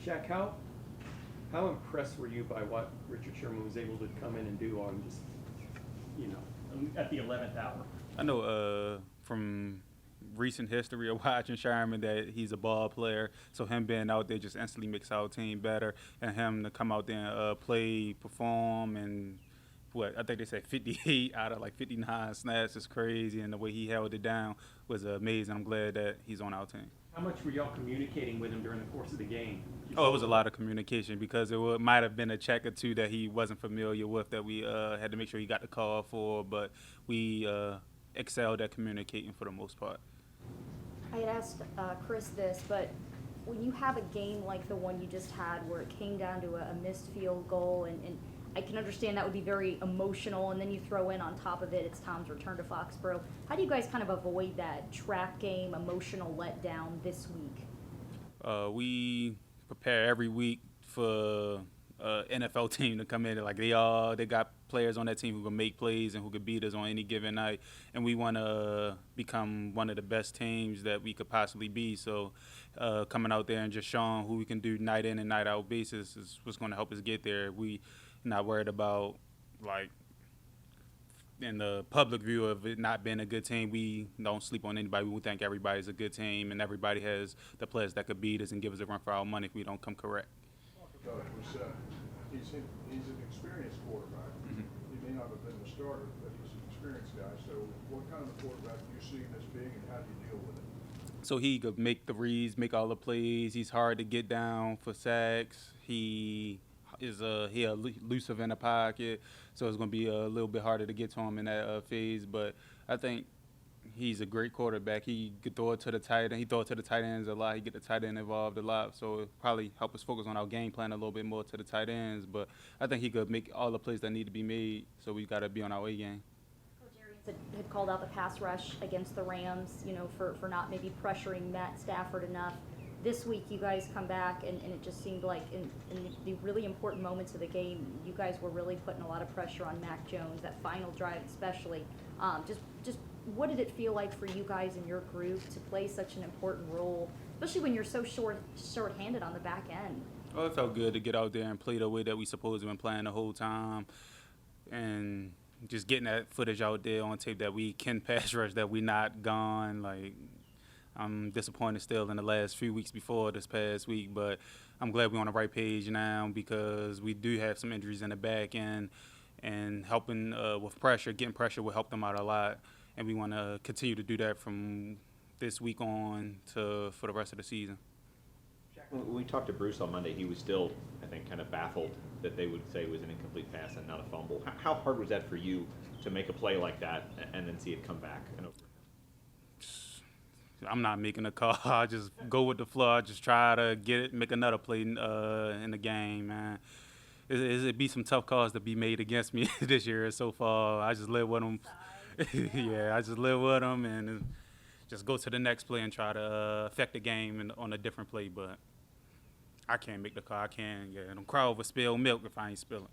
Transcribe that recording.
Shaq, how impressed were you by what Richard Sherman was able to come in and do on just, at the 11th hour? I know from recent history of watching Sherman that he's a ball player. So him being out there just instantly makes our team better, and him to come out there and play, perform, and I think they said 58 out of like 59 snaps is crazy, and the way he held it down was amazing. I'm glad that he's on our team. How much were y'all communicating with him during the course of the game? Oh, it was a lot of communication because might have been a check or two that he wasn't familiar with that we had to make sure he got the call for, but we excelled at communicating for the most part. I had asked Chris this, but when you have a game like the one you just had where it came down to a missed field goal, and I can understand that would be very emotional, and then you throw in on top of it, it's Tom's return to Foxborough. How do you guys kind of avoid that trap game emotional letdown this week? We prepare every week for NFL team to come in. Like they got players on that team who can make plays and who can beat us on any given night, and we want to become one of the best teams that we could possibly be. So coming out there and just showing who we can do night in and night out basis is what's going to help us get there. We not worried about like in the public view of it not being a good team. We don't sleep on anybody. We think everybody's a good team, and everybody has the players that could beat us and give us a run for our money if we don't come correct. Talk about it. He's an experienced quarterback. Mm-hmm. He may not have been the starter, but he's an experienced guy. So what kind of quarterback do you see this big, and how do you deal with it? So he could make the reads, make all the plays. He's hard to get down for sacks. He is elusive in the pocket, so it's going to be a little bit harder to get to him in that phase. But I think he's a great quarterback. He could throw it to the tight end. He throw it to the tight ends a lot. He get the tight end involved a lot, so it probably help us focus on our game plan a little bit more to the tight ends. But I think he could make all the plays that need to be made, so we got to be on our A game. Coach Arians had called out the pass rush against the Rams, for not maybe pressuring Matt Stafford enough. This week you guys come back, and it just seemed like in the really important moments of the game, you guys were really putting a lot of pressure on Mac Jones, that final drive especially. Just what did it feel like for you guys and your group to play such an important role, especially when you're so short-handed on the back end? Well, it felt good to get out there and play the way that we supposed to been playing the whole time, and just getting that footage out there on tape that we can pass rush, that we not gone. Like, I'm disappointed still in the last few weeks before this past week, but I'm glad we're on the right page now because we do have some injuries in the back end, and helping with pressure, getting pressure will help them out a lot, and we want to continue to do that from this week on for the rest of the season. When we talked to Bruce on Monday, he was still, I think, kind of baffled that they would say it was an incomplete pass and not a fumble. How hard was that for you to make a play like that and then see it come back? I'm not making a call. I just go with the flow. I just try to get it, make another play in the game, man. It'd be some tough calls to be made against me this year so far. I just live with them. Yeah, I just live with them and just go to the next play and try to affect the game on a different play. But I can't make the call. I can't. Yeah, them crowd will spill milk if I ain't spilling.